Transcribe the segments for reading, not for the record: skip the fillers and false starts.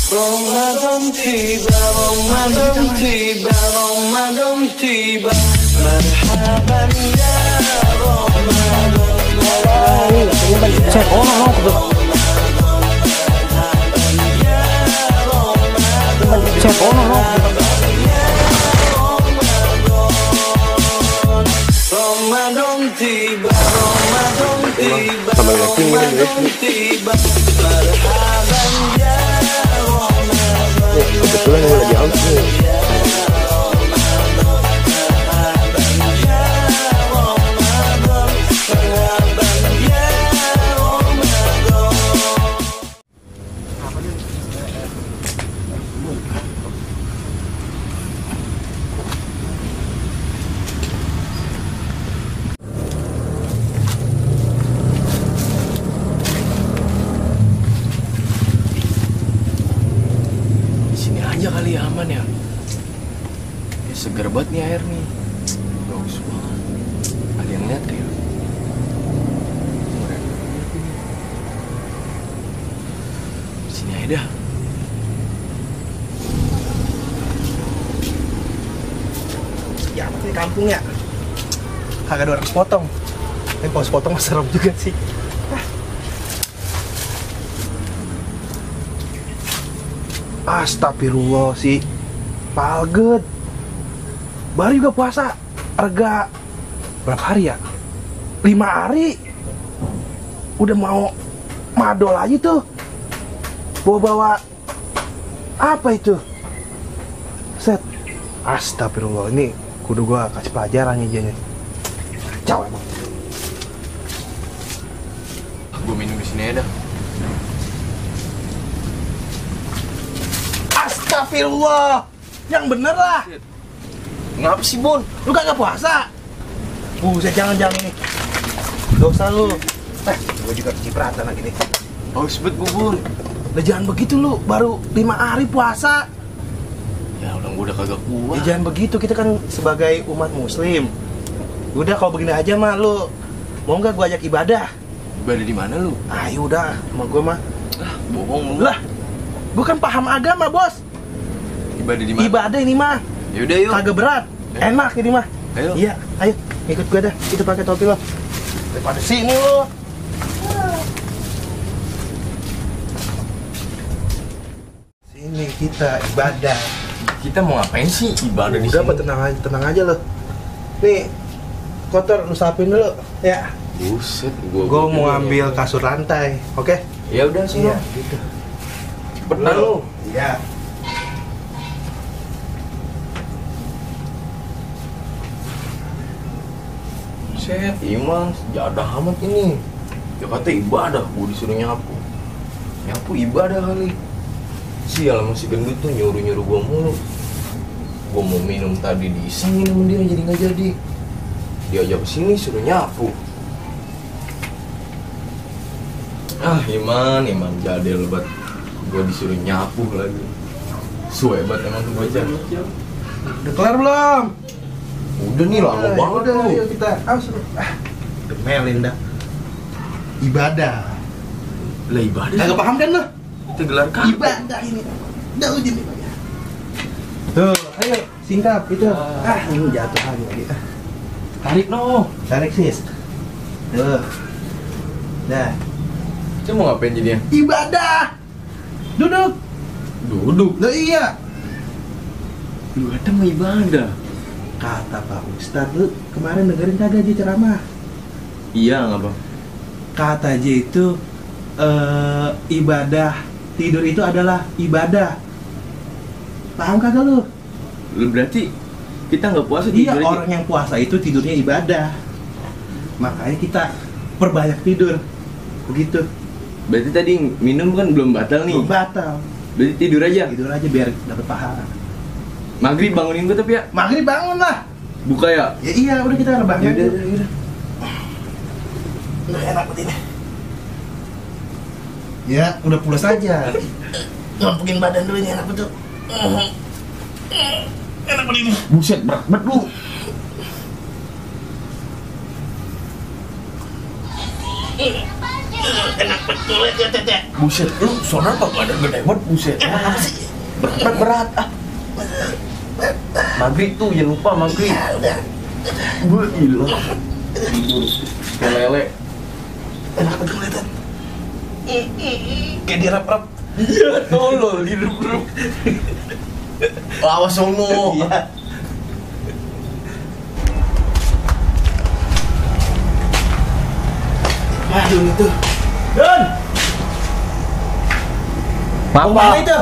Ramadan tiba, Ramadan tiba, Ramadan tiba. Marhaban ya Ramadan. Cek orang cek orang Ramadan tiba, Ramadan tiba, Ramadan tiba. Marhaban ya Ramadan. kebetulan ini lagi aus nih. Aja kali ya, aman ya. Ya seger banget nih air nih. Bagus banget. Ada yang lihat ya? Sini aja dah. Ya apa sih kampung ya? Kagak ada orang sepotong. Tapi kalau sepotong mah serem juga sih. Astagfirullah sih, palget. Baru juga puasa, harga berapa hari ya? 5 hari. Udah mau madol aja tuh. Bawa-bawa apa itu? Set. Astagfirullah, ini kudu gua kasih pelajaran nih. Kacau emang. Gue minum di sini aja dah. Astagfirullah, yang bener lah. Ngapa sih, Bon? Lu kagak puasa? Buset, jangan ini. Dosa lu. Gua juga kecipratan lagi nih. Haus bet gue, Bon. Lah jangan begitu lu, baru 5 hari puasa. Ya udah, gue udah kagak kuat. Ya jangan begitu, kita kan sebagai umat muslim. Udah kalau begini aja mah lu mau nggak gua ajak ibadah? Ibadah di mana lu? Ayo udah, sama gua mah. Ah, bohong lu. Lah, gua kan paham agama, Bos. Ibadah di mana? Ibadah ini mah Ya udah yuk. kagak berat. Enak ini mah. Ayo. Iya, ayo ikut gua dah. Kita pakai topi lo. Daripada sini lo. Sini kita ibadah. Kita mau ngapain sih ibadah di Udah sini? apa, tenang aja lo. Nih, kotor lu sapin dulu ya. Buset, Gua mau ambil kasur lantai, oke? Ya udah sih. Iya, gitu. Benar lu. Iya. Set, Iman, jadah amat ini. Ya kata ibadah, gue disuruh nyapu. Nyapu ibadah kali. Sial, masih gendut tuh nyuruh-nyuruh gue mulu. Gue mau minum tadi diisengin sama dia, jadi nggak jadi. Diajak kesini suruh nyapu. Ah, Iman jadel banget. Gue disuruh nyapu lagi. Suebat emang tuh bocah. Udah kelar belum? Udah nih, lama banget udah, lu. ayo kita. Demelin dah. Ibadah. Lah ibadah. Kagak paham kan lo? Kita gelar kata. Ibadah ini. Dah uji nih. Tuh, ayo singkap itu. Ini jatuh lagi. Tarik no. Tarik sis. Tuh. Dah. Kita mau ngapain jadinya? Ibadah. Duduk. Duduk. Loh iya. Ibadah mau ibadah. Kata Pak Ustadz, lu kemarin dengerin kagak dia ceramah? Iya nggak bang? Kata dia itu ibadah tidur itu adalah ibadah. Paham kagak lu? Lu berarti kita nggak puasa Iya, tidur aja? orang yang puasa itu tidurnya ibadah. Makanya kita perbanyak tidur. Begitu. Berarti tadi minum kan belum batal nih? Belum batal. Berarti tidur aja? Tidur aja biar dapat pahala. Maghrib bangunin gue tapi ya? Maghrib bangun lah. Buka ya? Ya iya, udah kita rebahan. Yaudah. Udah enak banget ini. Ya, udah pulas aja. Ngampukin badan dulu ini enak betul. Enak banget ini. Buset, berat banget lu. Enak betul ya Tete. Buset, lu sono apa badan gede banget buset. Apa sih? Berat ah. Maghrib tuh, jangan lupa maghrib. Udah. Gue gila. Tidur. Kayak lele. Enak betul ya Tete. Kayak dirap-rap. Iya, tolol, hidup-hidup. Awas sono. Iya. Aduh itu. Don. Mau mana itu?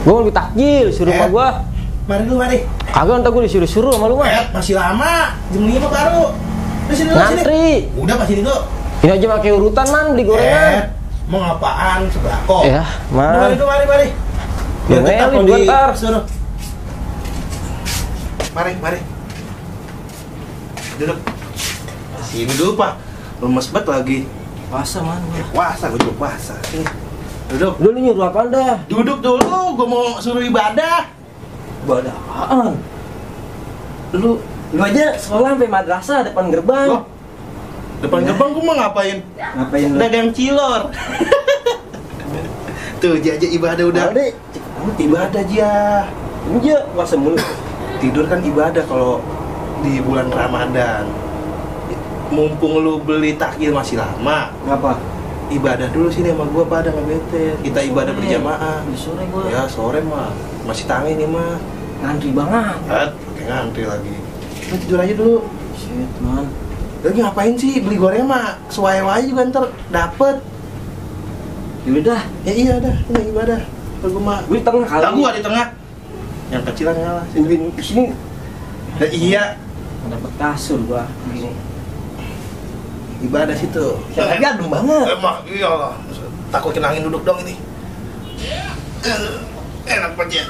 Gue mau takjil, suruh sama gue. Mari lu mari. Kagak, ntar gue disuruh-suruh sama lu mah. Masih lama. Jam 5 baru. Di sini lu sini. Ngantri. Udah pas sini tuh. Ini aja pakai urutan man, beli gorengan. Mau ngapaan? Sebako. Ya, Mari man. mari. Biar Ngomelin kita gua ntar. suruh. Mari. Duduk. Sini dulu Pak. Lemes banget lagi. Puasa man. Puasa, gue juga puasa. Sini. Duduk. Udah lu nyuruh apaan dah? Duduk dulu, gue mau suruh ibadah. Ibadah apaan? Lu aja sekolah sampai madrasah depan gerbang. Loh, depan gerbang gue mau ngapain? Ngapain lu? Dagang cilor. Tuh, Jaja ibadah udah. Dek, Ibadah Jia. aja puasa mulu. Tidur kan ibadah kalau di bulan Ramadan. Mumpung lu beli takjil masih lama, Ngapa? ibadah dulu sini sama gua pada nggak bete. Kita ibadah berjamaah. Di sore gua. Ya sore mah masih tangi nih mah. Ngantri banget. Pakai ngantri lagi. Lu tidur aja dulu. Shit man. Lagi ngapain sih beli goreng mah? Suai-suai juga ntar dapet. Yaudah, Ya iya dah, ini ibadah. Kalau gua mah gue di tengah kali. Lah gua di tengah. Yang kecilan ngalah. Ubin kesini. Nah, iya. Dapat kasur gua. Gini. Ibadah situ. Lagi adem banget. Emang iyalah. Takut kena angin duduk dong ini. Enak banget ya.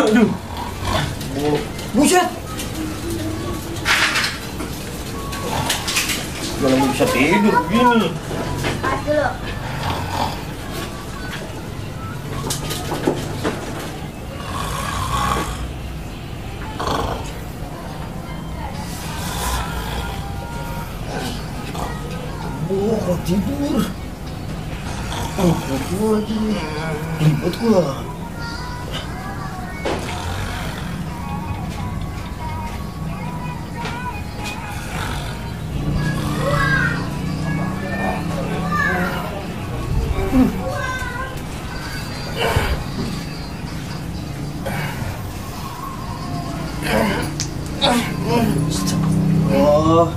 Aduh. Buset. Gua lagi bisa tidur begini. Mau tidur. Gua lagi. Ribet gua. Oh.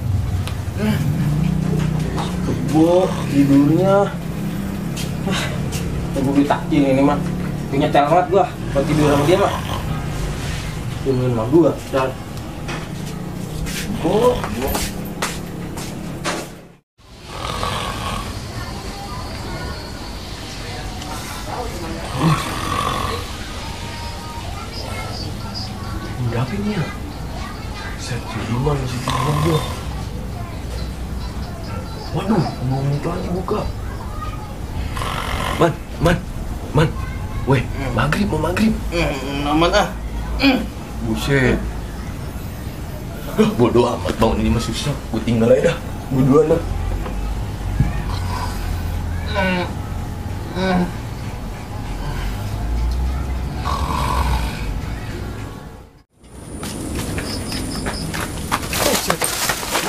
Kebo tidurnya. Gue beli takjil ini mah. Punya banget gua. Kalau tidur sama dia mah. Tidurin sama gua. Dan oh. Berapa ini ya? Set, Iman masih tidur gua. Waduh, 2 menit lagi buka. Man. Weh, maghrib. Aman ah. Buset. Bodoh amat, bangun ini mah susah. Gue tinggal aja dah. Gue duluan dah.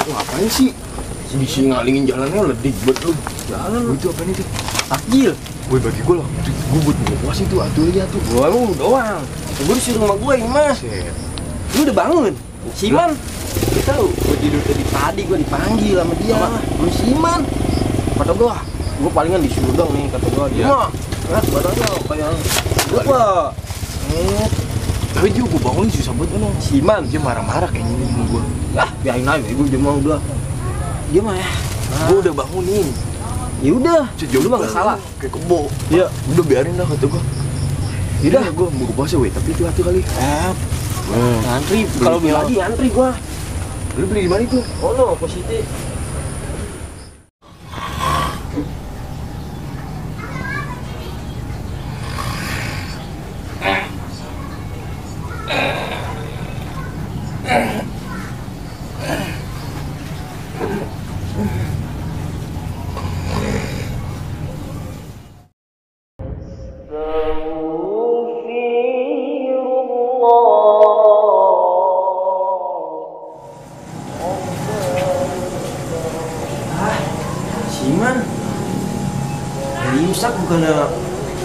Lu ngapain sih? Bisa ngalingin jalannya ledik buat lu. Jalan lu. Itu apa nih tuh? Takjil. Woi bagi gue lah. Gue buat buka puasa itu atur aja tuh. Gua emang doang. Gue disuruh sama gua ini mah. Set. Lu udah bangun? Siman. Lu tahu, gua tidur tadi gua dipanggil sama dia. Lu Siman. Kata gua palingan disuruh dong nih kata gua. Dia. Mah, badannya kayak gua. Tapi juga gue bangun susah banget kan. Siman. Dia marah-marah kayaknya nih sama gue. Biarin aja, gua udah udah. Dia mah ya. Gue udah bangunin. Ya udah, Sejauh lu mah nggak salah. Kayak kebo. Iya. Udah biarin dah kata gue. Yaudah. Gue mau puasa weh, tapi itu hati kali. Ngantri, kalau beli lagi ngantri gua. Lu beli di mana itu? Oh no, positif. man. Dari imsak bukannya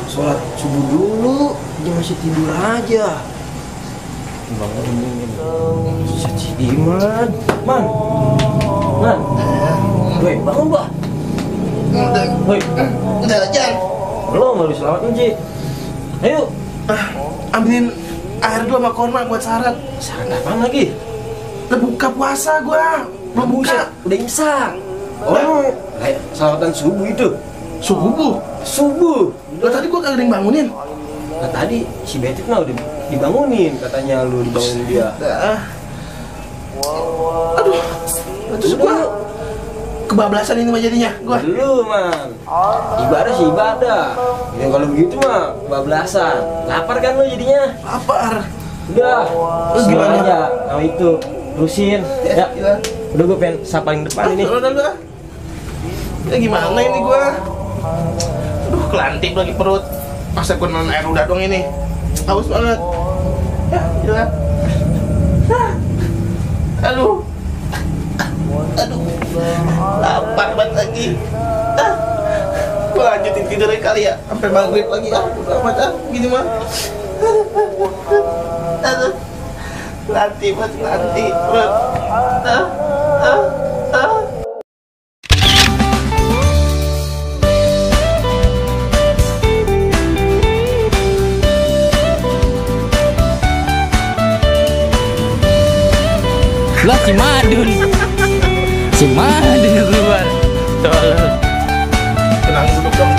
sholat subuh dulu, dia masih tidur aja. Bangun Saci Iman, man, woi bangun bah. Woi, Udah aja. belum harus selamat Ji. Ayo, Ambilin air dulu sama korma buat syarat. syarat apaan lagi? Udah buka puasa gua. Belum buka. Udah imsak. Oh, salawatan subuh itu. Subuh. Lah tadi gua kagak ada yang bangunin. Nah tadi si Betit mah udah dibangunin, katanya lu dibangunin dia. Aduh. Terus gua kebablasan ini mah jadinya gua. Lu man, ibadah sih ibadah. Ya kalau begitu mah kebablasan. Lapar kan lu jadinya? Lapar. Udah, Terus gimana? aja sama itu, terusin. Ya, Gimana? udah gue pengen sapa paling depan ini. Udah. Ya gimana ini gua? Aduh, kelantik lagi perut. Masa gua non air udah dong ini. Haus banget. Ya, gila. Aduh. Lapar banget lagi. Gua lanjutin tidurnya kali ya sampai maghrib lagi udah amat gini mah. Aduh. Latih perut. Lah si Madun keluar tolong Tenang dulu dong.